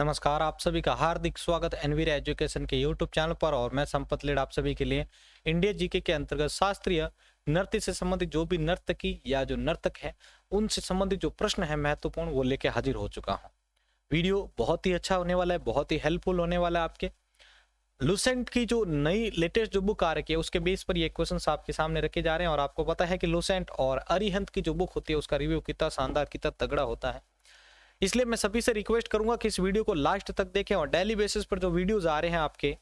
नमस्कार, आप सभी का हार्दिक स्वागत एनवीर एजुकेशन के यूट्यूब चैनल पर। और मैं संपत लीड आप सभी के लिए इंडिया जीके के अंतर्गत शास्त्रीय नृत्य से संबंधित जो भी नर्तकी या जो नर्तक है उनसे संबंधित जो प्रश्न है महत्वपूर्ण वो लेके हाजिर हो चुका हूँ। वीडियो बहुत ही अच्छा होने वाला है, बहुत ही हेल्पफुल होने वाला है। आपके लुसेंट की जो नई लेटेस्ट जो बुक आ रही है उसके बेस पर ये क्वेश्चंस आपके सामने रखे जा रहे हैं। और आपको पता है कि लुसेंट और अरिहंत की जो बुक होती है उसका रिव्यू कितना शानदार कितना तगड़ा होता है, इसलिए मैं सभी से रिक्वेस्ट करूंगा कि इस वीडियो को लास्ट तक देखें और डेली बेसिस पर जो वीडियोस आ रहे हैं आपके,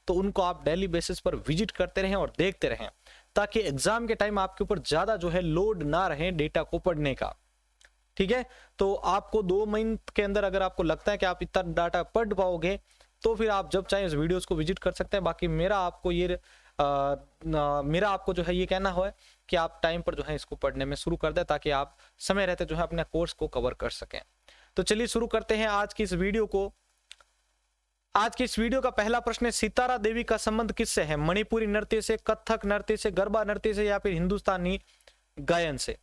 तो उनको आप डेली बेसिस पर विजिट करते रहें और देखते रहें, ताकि एग्जाम के टाइम आपके ऊपर ज्यादा जो है लोड ना रहे डेटा को पढ़ने का। ठीक है, तो आपको 2 महीने के अंदर अगर आपको लगता है कि आप इतना डाटा पढ़ पाओगे तो फिर आप जब चाहे इस वीडियोस को विजिट कर सकते हैं। बाकी मेरा आपको जो है ये कहना है कि आप टाइम पर जो है इसको पढ़ने में शुरू कर दें, ताकि आप समय रहते जो है अपने कोर्स को कवर कर सकें। तो चलिए शुरू करते हैं आज की इस वीडियो को। आज की इस वीडियो का पहला प्रश्न है, सितारा देवी का संबंध किससे है? मणिपुरी नृत्य से, कथक नृत्य से, गरबा नृत्य से या फिर हिंदुस्तानी गायन से?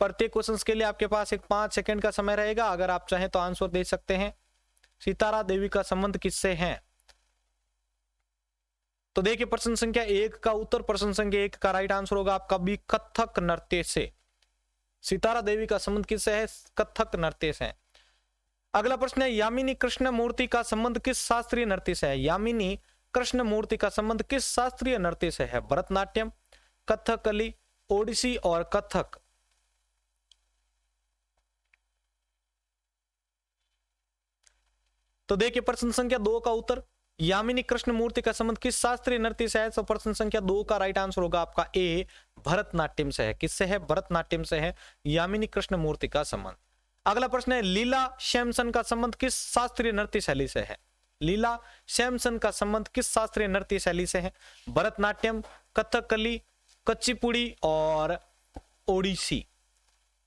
प्रत्येक क्वेश्चन के लिए आपके पास एक 5 सेकंड का समय रहेगा। अगर आप चाहें तो आंसर दे सकते हैं। सितारा देवी का संबंध किससे है? तो देखिए, प्रश्न संख्या 1 का उत्तर, प्रश्न संख्या 1 का राइट आंसर होगा आपका बी, कथक नृत्य से। सितारा देवी का संबंध किससे है? कथक नृत्य से। अगला प्रश्न है, यामिनी कृष्ण मूर्ति का संबंध किस शास्त्रीय नृत्य से है? यामिनी कृष्ण मूर्ति का संबंध किस शास्त्रीय नृत्य से है? भरतनाट्यम, कथकली, ओडिसी और कथक? तो देखिए, प्रश्न संख्या 2 का उत्तर, यामिनी कृष्ण मूर्ति का संबंध किस शास्त्रीय नृत्य से है? तो प्रश्न संख्या 2 का राइट आंसर होगा आपका ए, भरतनाट्यम से है। किससे है? भरतनाट्यम से है यामिनी कृष्ण मूर्ति का संबंध। अगला प्रश्न है, लीला सैमसन का संबंध किस शास्त्रीय नृत्य शैली से है? लीला सैमसन का संबंध किस शास्त्रीय नृत्य शैली से है? भरतनाट्यम, कथकली, कुचिपुड़ी और ओडिसी?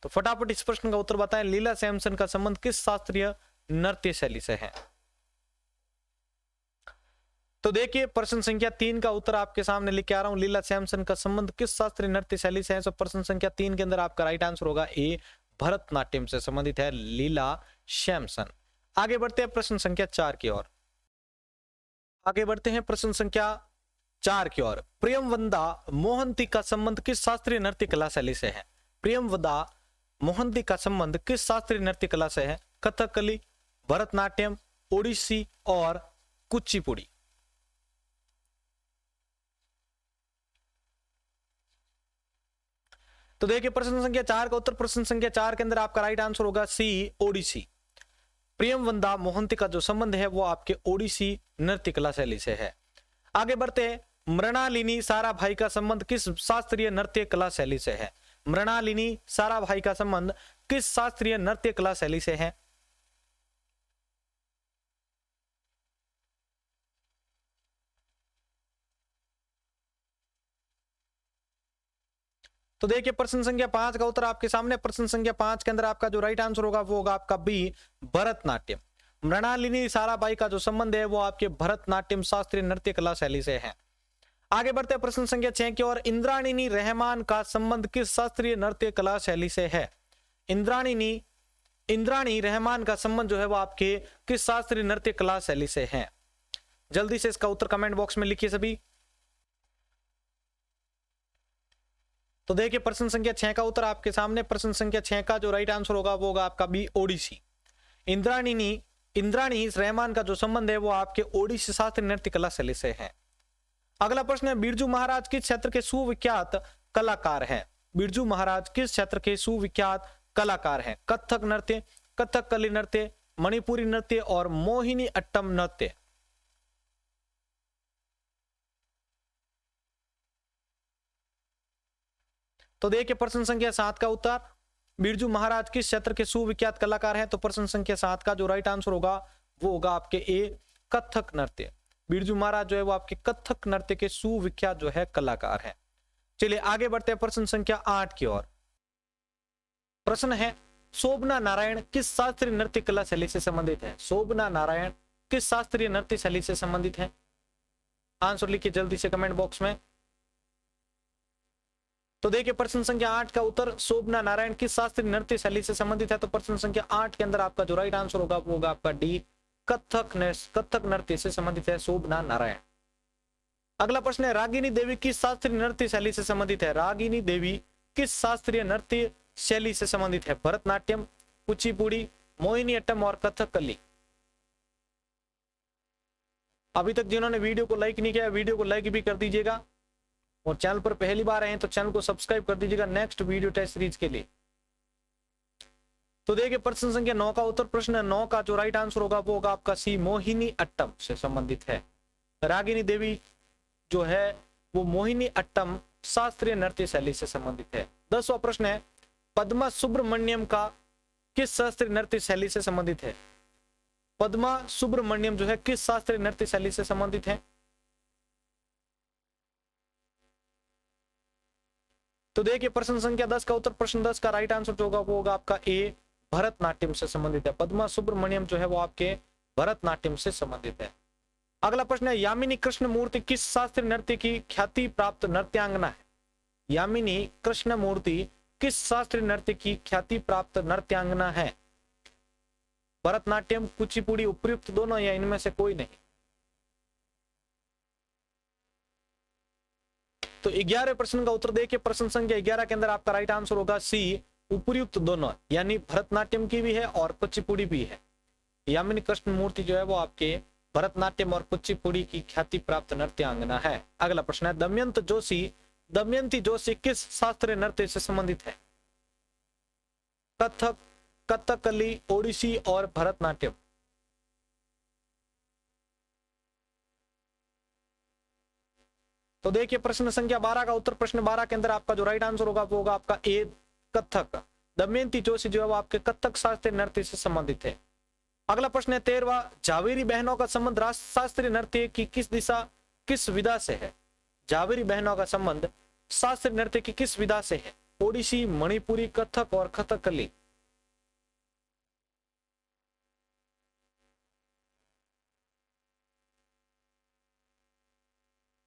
तो फटाफट इस प्रश्न का उत्तर बताएं, लीला सैमसन का संबंध किस शास्त्रीय नृत्य शैली से है? तो देखिए, प्रश्न संख्या 3 का उत्तर आपके सामने लेके आ रहा हूं, लीला सैमसन का संबंध किस शास्त्रीय नृत्य शैली से है? तो प्रश्न संख्या 3 के अंदर आपका राइट आंसर होगा ए, भरतनाट्यम से संबंधित है लीला सैमसन। आगे बढ़ते हैं प्रश्न संख्या 4 की ओर। आगे बढ़ते हैं प्रश्न संख्या 4 की ओर। प्रियमवदा मोहंती का संबंध किस शास्त्रीय नृत्य कला शैली से है? प्रियमवदा मोहंती का संबंध किस शास्त्रीय नृत्य कला से है? कथकली, भरतनाट्यम, ओडिसी और कुचिपुड़ी? तो देखिए, प्रश्न संख्या 4 का उत्तर, प्रश्न संख्या 4 के अंदर आपका राइट आंसर होगा सी, ओडिसी। प्रियमवदा मोहंती का जो संबंध है वो आपके ओडिसी नृत्य कला शैली से है। आगे बढ़ते हैं, मृणालिनी साराभाई का संबंध किस शास्त्रीय नृत्य कला शैली से है? मृणालिनी साराभाई का संबंध किस शास्त्रीय नृत्य कला शैली से है? तो देखिए, प्रश्न संख्या 5 का उत्तर आपके सामने। प्रश्न संख्या 5 के अंदर आपका जो राइट आंसर होगा वो होगा आपका बी, भरतनाट्यम। मृणालिनी साराभाई का जो संबंध है वो आपके भरतनाट्यम शास्त्रीय नृत्य कला शैली से है। आगे बढ़ते हैं प्रश्न संख्या 6 की ओर। इंद्राणी रहमान का संबंध किस शास्त्रीय नृत्य कला शैली से है? इंद्राणी रहमान का संबंध जो है वो आपके किस शास्त्रीय नृत्य कला शैली से है? जल्दी से इसका उत्तर कमेंट बॉक्स में लिखिए सभी। तो देखिए, प्रश्न संख्या 6 का उत्तर आपके सामने। प्रश्न संख्या 6 का जो राइट आंसर होगा वो होगा आपका बी, ओडिसी। इंद्राणी रहमान का जो संबंध है वो आपके ओडिसी शास्त्रीय नृत्य कला शैली से है। अगला प्रश्न है, बिरजू महाराज किस क्षेत्र के सुविख्यात कलाकार हैं? बिरजू महाराज किस क्षेत्र के सुविख्यात कलाकार हैं? कथक नृत्य, कथकली नृत्य, मणिपुरी नृत्य और मोहिनी अट्टम नृत्य? तो देखिए, प्रश्न संख्या 7 का उत्तर, बिरजू महाराज किस क्षेत्र के सुविख्यात कलाकार हैं? तो प्रश्न संख्या 7 का जो राइट आंसर होगा वो होगा आपके ए, कथक नृत्य। बिरजू महाराज जो है वो आपके कथक नृत्य के सुविख्यात जो है कलाकार हैं। चलिए आगे बढ़ते हैं प्रश्न संख्या 8 की ओर। प्रश्न है, शोभना नारायण किस शास्त्रीय नृत्य कला शैली से संबंधित है? शोभना नारायण किस शास्त्रीय नृत्य शैली से संबंधित है? आंसर लिखिए जल्दी से कमेंट बॉक्स में। तो देखिए, प्रश्न संख्या 8 का उत्तर, शोभना नारायण किस शास्त्रीय नृत्य शैली से संबंधित है? तो प्रश्न संख्या 8 के अंदर आपका जो राइट आंसर होगा वो होगा आपका डी, कथक नृत्य से संबंधित है? शोभना नारायण। अगला प्रश्न है, रागिनी देवी किस शास्त्रीय नृत्य शैली से संबंधित है? रागिनी देवी किस शास्त्रीय नृत्य शैली से संबंधित है? भरतनाट्यम, कुचिपुड़ी, मोहिनीअट्टम और कथकली। अभी तक जिन्होंने वीडियो को लाइक नहीं किया, वीडियो को लाइक भी कर दीजिएगा, और चैनल पर पहली बार आए हैं तो चैनल को सब्सक्राइब कर दीजिएगा नेक्स्ट वीडियो टेस्ट सीरीज के लिए। तो देखिए प्रश्न संख्या 9 का उत्तर, प्रश्न 9 का जो राइट आंसर होगा वो होगा आपका सी, मोहिनी अट्टम से संबंधित है। रागिनी देवी जो है वो मोहिनी अट्टम शास्त्रीय नृत्य शैली से संबंधित है। 10वां प्रश्न है, पद्मा सुब्रमण्यम का किस शास्त्रीय नृत्य शैली से संबंधित है? पद्मा सुब्रमण्यम जो है किस शास्त्रीय नृत्य शैली से संबंधित है? तो देखिए प्रश्न संख्या 10 का उत्तर, प्रश्न 10 का राइट आंसर जो होगा वो होगा आपका ए, भरतनाट्यम से संबंधित है। पद्मा सुब्रमण्यम जो है वो आपके भरतनाट्यम से संबंधित है। अगला प्रश्न है, यामिनी कृष्णमूर्ति किस शास्त्रीय नृत्य की ख्याति प्राप्त नृत्यांगना है? यामिनी कृष्णमूर्ति किस शास्त्रीय नृत्य की ख्याति प्राप्त नृत्यांगना है? भरतनाट्यम, कुचिपुड़ी, उपयुक्त दोनों या इनमें से कोई नहीं? तो 11वें प्रश्न का उत्तर देखिए, प्रश्न संख्या 11 के अंदर आपका राइट आंसर होगा सी, उपयुक्त दोनों, यानी भरतनाट्यम की भी है और कुचिपुड़ी भी है। यामिनी कृष्णमूर्ति जो है वो आपके भरतनाट्यम और कुचिपुड़ी की ख्याति प्राप्त नृत्यांगना है। अगला प्रश्न है, दमयंती जोशी किस शास्त्रीय नृत्य से संबंधित है? कथक, कथकली, ओडिसी और भरतनाट्यम। तो देखिए प्रश्न संख्या 12 का उत्तर, प्रश्न 12 के अंदर आपका जो राइट आंसर होगा वो होगा आपका ए, कथक। दमयंती जोशी जो है वो आपके कथक शास्त्रीय नृत्य से संबंधित है। अगला प्रश्न है 13वां, झावेरी बहनों का संबंध शास्त्रीय नृत्य की किस विधा से है? झावेरी बहनों का संबंध शास्त्रीय नृत्य की किस विधा से है? ओडिसी, मणिपुरी, कथक और कथकली।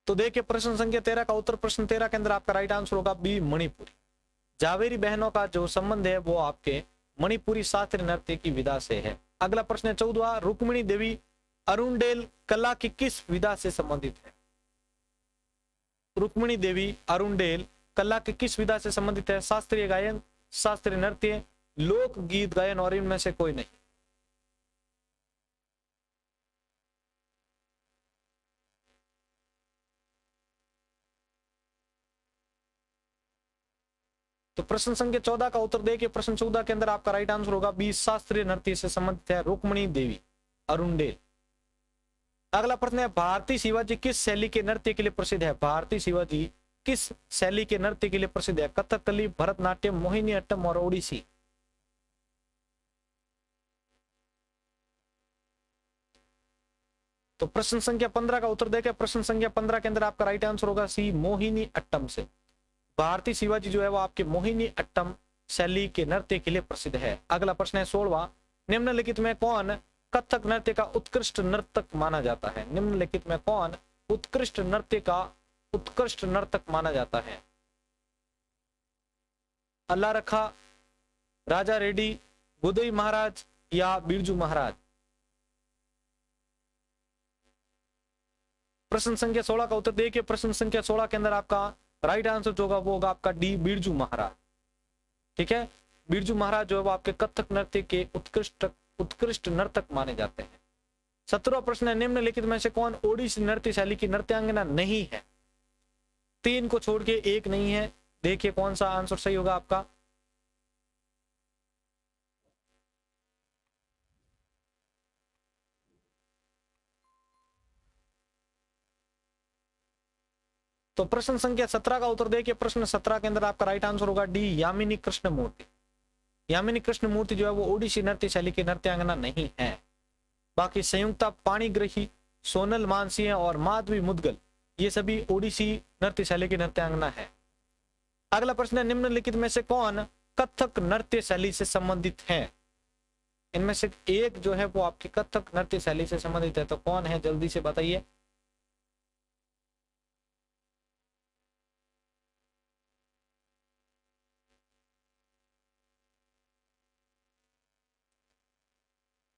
तो देखिए प्रश्न संख्या 13 का उत्तर, प्रश्न 13 के अंदर आपका राइट आंसर होगा बी, मणिपुरी। झावेरी बहनों का जो संबंध है वो आपके मणिपुरी शास्त्रीय नृत्य की विधा से है। अगला प्रश्न है 14वां, रुक्मिणी देवी अरुणडेल कला की किस विधा से संबंधित है? रुक्मिणी देवी अरुणडेल कला की किस विधा से संबंधित है? शास्त्रीय गायन, शास्त्रीय नृत्य, लोक गीत गायन और इनमें से कोई नहीं? तो प्रश्न संख्या 14 का उत्तर देखिए, प्रश्न 14 के अंदर आपका राइट आंसर होगा बी, शास्त्रीय नृत्य से संबंधित है रुक्मिणी देवी अरुणडेल। अगला प्रश्न है, भारती शिवाजी किस शैली के नृत्य के लिए प्रसिद्ध है? भारती शिवाजी किस शैली के नृत्य के लिए प्रसिद्ध है? कथकली, भरतनाट्यम, मोहिनीअट्टम और ओडिसी। तो प्रश्न संख्या 15 का उत्तर देखें, प्रश्न संख्या 15 के अंदर आपका राइट आंसर होगा सी, मोहिनीअट्टम से। भारतीय शिवाजी जो है वो आपके मोहिनीअट्टम शैली के नृत्य के लिए प्रसिद्ध है। अगला प्रश्न है 16वां, निम्नलिखित में कौन कथक नृत्य का उत्कृष्ट नर्तक माना जाता है? निम्नलिखित में कौन उत्कृष्ट नर्तक माना जाता है? अल्लाह रखा, राजा रेड्डी, बुदई महाराज या बिरजू महाराज? प्रश्न संख्या 16 का उत्तर देखिए, प्रश्न संख्या 16 के अंदर आपका राइट आंसर जो होगा वो होगा आपका डी, बिरजू महाराज। ठीक है, बिरजू महाराज जो है वो आपके कथक नृत्य के उत्कृष्ट नर्तक माने जाते हैं। 17वां प्रश्न है, निम्नलिखित में से कौन ओडिसी नृत्य शैली की नृत्यांगना नहीं है? 3 को छोड़ के एक नहीं है, देखिए कौन सा आंसर सही होगा आपका। तो प्रश्न संख्या 17 का उत्तर देखिए, प्रश्न 17 के अंदर आपका राइट आंसर होगा डी, यामिनी कृष्णमूर्ति। यामिनी कृष्णमूर्ति जो है वो ओडिसी नृत्य शैली की नृत्यांगना नहीं है। बाकी संयुक्ता पाणिग्रही, सोनल मानसिंह और माधवी मुदगल ये सभी ओडिसी नृत्य शैली की नृत्यांगना है। अगला प्रश्न है, निम्नलिखित में से कौन कथक नृत्य शैली से संबंधित है? इनमें से एक जो है वो आपकी कथक नृत्य शैली से संबंधित है, तो कौन है जल्दी से बताइए।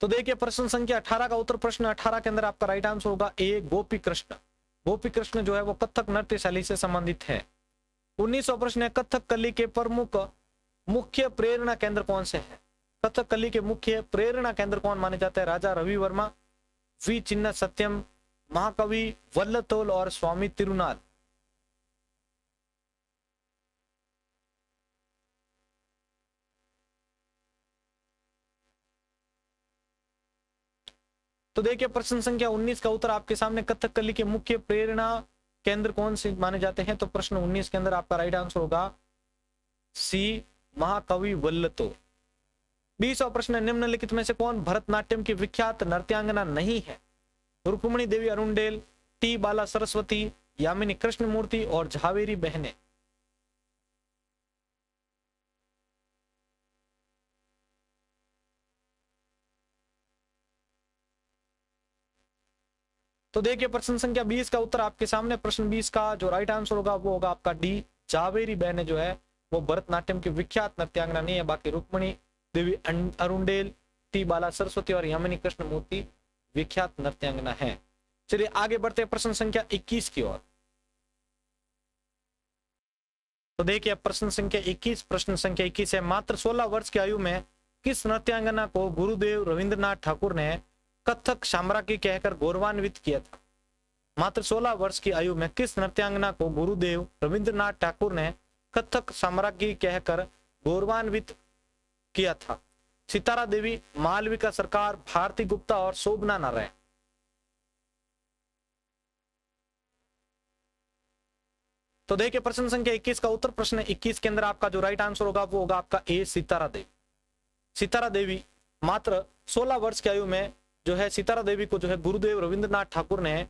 तो देखिए प्रश्न संख्या 18 का उत्तर, प्रश्न 18 के अंदर आपका राइट आंसर होगा ए, गोपी कृष्ण। गोपी कृष्ण जो है वो कथक नृत्य शैली से संबंधित है। 19वां प्रश्न है, कथक कली के प्रमुख मुख्य प्रेरणा केंद्र कौन से है? कथक कली के मुख्य प्रेरणा केंद्र कौन माने जाते हैं? राजा रवि वर्मा, वी चिन्ना सत्यम, महाकवि वल्लतोल और स्वामी तिरुनाल। तो देखिए प्रश्न संख्या 19 का उत्तर आपके सामने, कथक कली के मुख्य प्रेरणा केंद्र कौन से माने जाते हैं? तो प्रश्न 19 के अंदर आपका राइट आंसर होगा सी, महाकवि वल्लतोल। 20वां प्रश्न, निम्नलिखित में से कौन भरतनाट्यम की विख्यात नृत्यांगना नहीं है? रुक्मणी देवी अरुणडेल, टी बाला सरस्वती, यामिनी कृष्णमूर्ति और झावेरी बहने। तो देखिए प्रश्न संख्या 20 का उत्तर आपके सामने, प्रश्न 20 का जो राइट आंसर होगा वो होगा आपका डी, झावेरी बहने जो है वो भरतनाट्यम की विख्यात नृत्यांगना नहीं है। बाकी रुक्मणी देवी अरुणडेल, टी बाला सरस्वती और यामिनी कृष्णमूर्ति विख्यात नृत्यांगना है। चलिए आगे बढ़ते हैं प्रश्न संख्या 21 की ओर। तो देखिए प्रश्न संख्या 21, प्रश्न संख्या 21 है, मात्र 16 वर्ष की आयु में किस नृत्यांगना को गुरुदेव रविंद्रनाथ ठाकुर ने कथक साम्राज्ञी कहकर गौरवान्वित किया था? मात्र 16 वर्ष की आयु में किस नृत्यांगना को गुरुदेव रविंद्रनाथ ठाकुर ने कथक साम्राज्ञी कहकर गौरवान्वित किया था? सितारा देवी, मालविका सरकार, भारती गुप्ता और शोभना नारायण। तो देखिए प्रश्न संख्या 21 का उत्तर, प्रश्न 21 के अंदर आपका जो राइट आंसर होगा वो होगा आपका ए, सितारा देवी। सितारा देवी मात्र 16 वर्ष की आयु में जो है सितारा देवी को जो है गुरुदेव रविंद्रनाथ ठाकुर ने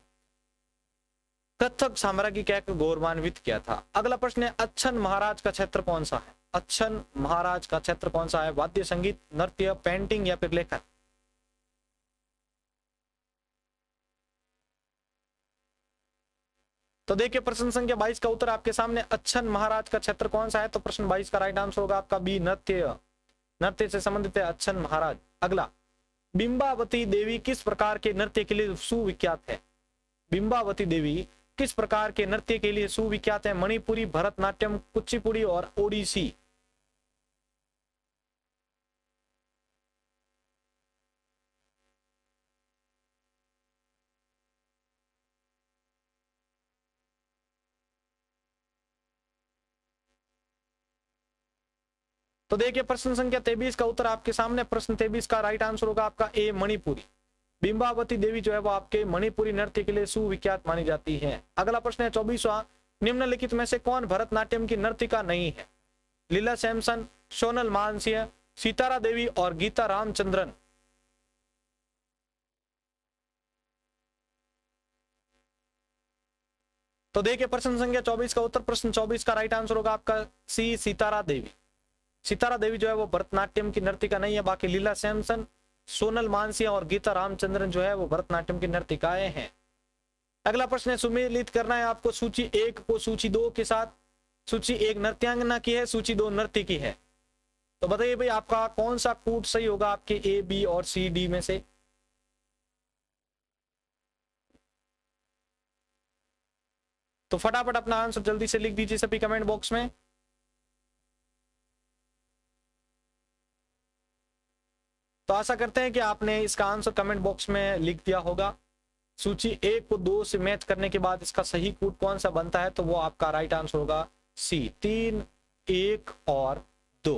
कथक साम्राज्ञी कहकर गौरवान्वित किया था। अगला प्रश्न है, अच्छन महाराज का क्षेत्र कौन सा है? अच्छन महाराज का क्षेत्र कौन सा है? वाद्य संगीत, नृत्य, पेंटिंग या फिर लेखन? तो देखिए प्रश्न संख्या 22 का उत्तर आपके सामने, अच्छन महाराज का क्षेत्र कौन सा है? तो प्रश्न 22 का राइट आंसर होगा आपका बी, नृत्य। नृत्य से संबंधित है अच्छन महाराज। अगला, बिंबावती देवी किस प्रकार के नृत्य के लिए सुविख्यात है? बिंबावती देवी किस प्रकार के नृत्य के लिए सुविख्यात है? मणिपुरी, भरतनाट्यम, कुचिपुड़ी और ओडिसी। तो देखिए प्रश्न संख्या 23 का उत्तर आपके सामने, प्रश्न 23 का राइट आंसर होगा आपका ए, मणिपुरी। बिंबावती देवी जो है वो आपके मणिपुरी नृत्य के लिए सुविख्यात मानी जाती है। अगला प्रश्न है 24वां, निम्नलिखित में से कौन भरतनाट्यम की नर्तिका नहीं है? लीला सैमसन, सोनल मानसिंह, सितारा देवी और गीता रामचंद्रन। तो देखिए प्रश्न संख्या 24 का उत्तर, प्रश्न 24 का राइट आंसर होगा आपका सी, सितारा देवी। सितारा देवी जो है वो भरतनाट्यम की नर्तिका नहीं है। बाकी लीला सैमसन, सोनल मानसिंह और गीता रामचंद्रन जो है वो भरतनाट्यम की नर्तिकाएं हैं। अगला प्रश्न है, सुमेलित करना है आपको सूची 1 को सूची 2 के साथ। सूची 1 नृत्यांगना की है, सूची 2 नृत्य की है। तो बताइए भाई आपका कौन सा कूट सही होगा आपके ए, बी और सी, डी में से? तो फटाफट अपना आंसर जल्दी से लिख दीजिए सभी कमेंट बॉक्स में। तो आशा करते हैं कि आपने इसका आंसर कमेंट बॉक्स में लिख दिया होगा। सूची 1 को 2 से मैच करने के बाद इसका सही कूट कौन सा बनता है? तो वो आपका राइट आंसर होगा सी, 3, 1 और 2।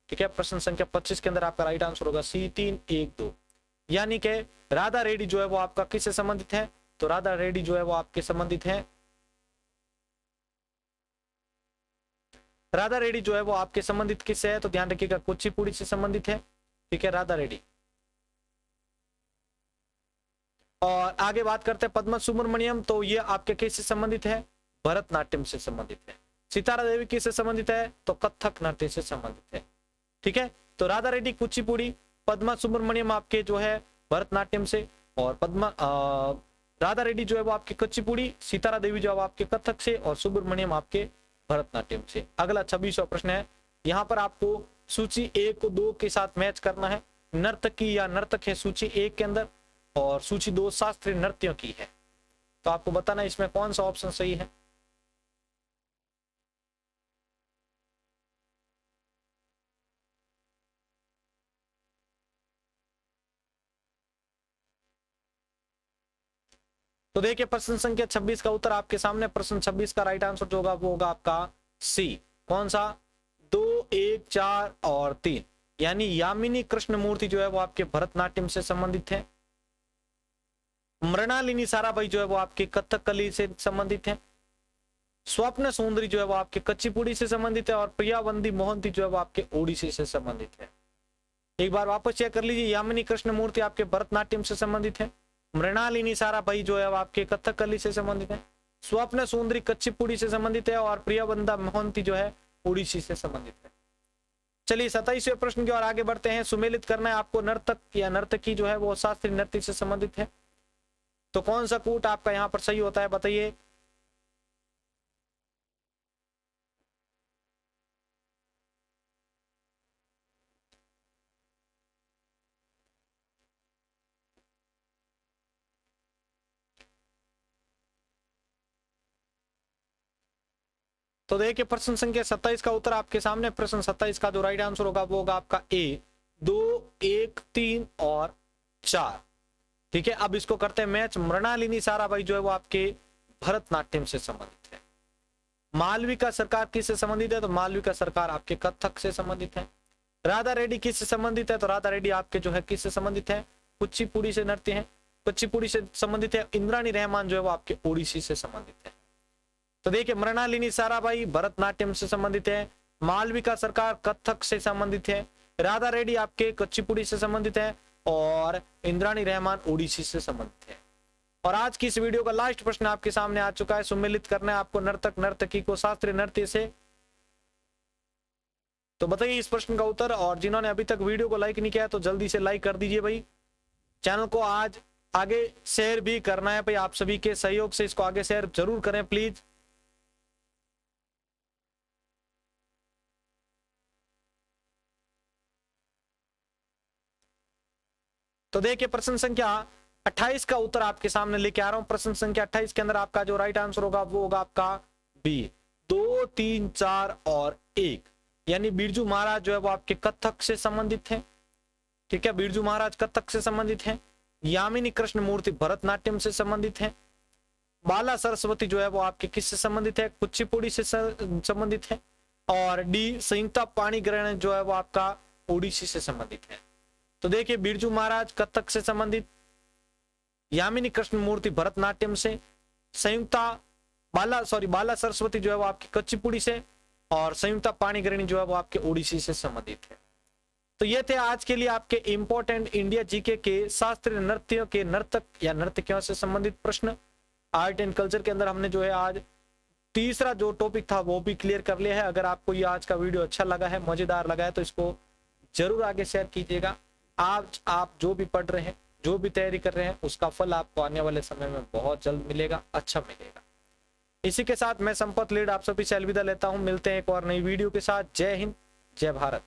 ठीक है, प्रश्न संख्या 25 के अंदर आपका राइट आंसर होगा सी, 3, 1, 2। यानी कि राधा रेड्डी जो है वो आपका किससे संबंधित है? तो राधा रेड्डी जो है वो आपके संबंधित है, राधा रेड्डी जो है वो आपके संबंधित किससे है? तो ध्यान रखिएगा कुचिपुड़ी से संबंधित है। ठीक है, राधा रेड्डी। और आगे बात करते हैं पद्मा सुब्रमण्यम, तो ये आपके किससे संबंधित है? भरतनाट्यम से संबंधित है। सितारा देवी किससे संबंधित है? तो कथक नृत्य से संबंधित है। ठीक है, तो राधा रेड्डी कुचिपुड़ी, पद्मा सुब्रमण्यम आपके जो है भरतनाट्यम से, और राधा रेड्डी जो है वो आपके कुचिपुड़ी, सितारा देवी जो है आपके कथक से, और सुब्रमण्यम आपके भरतनाट्यम से। अगला 26वां प्रश्न है, यहाँ पर आपको सूची 1 को 2 के साथ मैच करना है। नर्तकी या नर्तक है सूची 1 के अंदर, और सूची 2 शास्त्रीय नृत्यों की है। तो आपको बताना इसमें कौन सा ऑप्शन सही है। तो देखिए प्रश्न संख्या 26 का उत्तर आपके सामने। प्रश्न 26 का राइट आंसर जो होगा वो होगा आपका सी। कौन सा? 2, 1, 4 और 3, यानी यामिनी कृष्णमूर्ति जो है वो आपके भरतनाट्यम से संबंधित है। मृणालिनी साराभाई जो है वो आपके कथकली से संबंधित है। स्वप्न सुंदरी जो है वो आपके कच्चीपुड़ी से संबंधित है। और प्रियावंदी मोहंती जो है वो आपके ओडिसी से संबंधित है। एक बार वापस चेक कर लीजिए। यामिनी कृष्णमूर्ति आपके भरतनाट्यम से संबंधित है। मृणालिनी साराभाई जो है वो आपके कथकली से संबंधित है। स्वप्न सुंदरी कच्चीपुड़ी से संबंधित है। और प्रियावंदा मोहंती जो है ओडिसी से संबंधित है। चलिए 27वें प्रश्न की ओर आगे बढ़ते हैं। सुमेलित करना है आपको नर्तक या नर्तकी जो है वो शास्त्रीय नृत्य से संबंधित है। तो कौन सा कूट आपका यहां पर सही होता है बताइए। तो देखिए प्रश्न संख्या 27 का उत्तर आपके सामने। प्रश्न 27 का जो राइट आंसर होगा वो होगा आपका ए। 2, 1, 3 और 4। ठीक है, अब इसको करते हैं मैच। मृणालिनी साराभाई जो है वो आपके भरतनाट्यम से संबंधित है। मालविका सरकार किससे संबंधित है? तो मालविका सरकार आपके कथक से संबंधित है। राधा रेड्डी किससे संबंधित है? तो राधा रेड्डी आपके जो है किससे संबंधित है? कुचिपुड़ी से नृत्य है, कुचिपुड़ी से संबंधित है। इंद्राणी रहमान जो है वो आपके ओडिसी से संबंधित है। तो देखिए मृणालिनी साराभाई भरतनाट्यम से संबंधित है। मालविका सरकार कथक से संबंधित है। राधा रेड्डी आपके कुचिपुड़ी से संबंधित है। और इंद्राणी रहमान ओडिसी से संबंधित है। और आज की इस वीडियो का लास्ट प्रश्न आपके सामने आ चुका है। सुमेलित करना है आपको नर्तक नर्तकी को शास्त्रीय नृत्य से। तो बताइए इस प्रश्न का उत्तर। और जिन्होंने अभी तक वीडियो को लाइक नहीं किया तो जल्दी से लाइक कर दीजिए भाई। चैनल को आज आगे शेयर भी करना है भाई। आप सभी के सहयोग से इसको आगे शेयर जरूर करें प्लीज। तो देखिए प्रश्न संख्या 28 का उत्तर आपके सामने लेके आ रहा हूं। प्रश्न संख्या 28 के अंदर आपका जो राइट आंसर होगा वो होगा आपका बी। 2, 3, 4 और 1, यानी बिरजू महाराज जो है वो आपके कथक से संबंधित है। ठीक है, बिरजू महाराज कथक से संबंधित है। यामिनी कृष्णमूर्ति भरतनाट्यम से संबंधित है। बाला सरस्वती जो है वो आपके किससे संबंधित है? कुचिपुड़ी से संबंधित है। और डी संयुक्ता पाणिग्रहण जो है वो आपका ओडिसी से संबंधित है। तो देखिए बिरजू महाराज कथक से संबंधित, यामिनी कृष्णमूर्ति भरतनाट्यम से, संयुक्ता बाला सरस्वती जो है वो आपकी कच्चीपुड़ी से, और संयुक्ता पाणिग्रहणी जो है वो आपके ओडिसी से संबंधित है। तो ये थे आज के लिए आपके इंपॉर्टेंट इंडिया जीके के शास्त्रीय नृत्यों के नर्तक या नर्तकियों से संबंधित प्रश्न। आर्ट एंड कल्चर के अंदर हमने जो है आज तीसरा जो टॉपिक था वो भी क्लियर कर लिया है। अगर आपको ये आज का वीडियो अच्छा लगा है, मजेदार लगा है, तो इसको जरूर आगे शेयर कीजिएगा। आज आप जो भी पढ़ रहे हैं, जो भी तैयारी कर रहे हैं, उसका फल आपको आने वाले समय में बहुत जल्द मिलेगा, अच्छा मिलेगा। इसी के साथ मैं संपत लीड आप सभी से अलविदा लेता हूं। मिलते हैं एक और नई वीडियो के साथ। जय हिंद, जय भारत।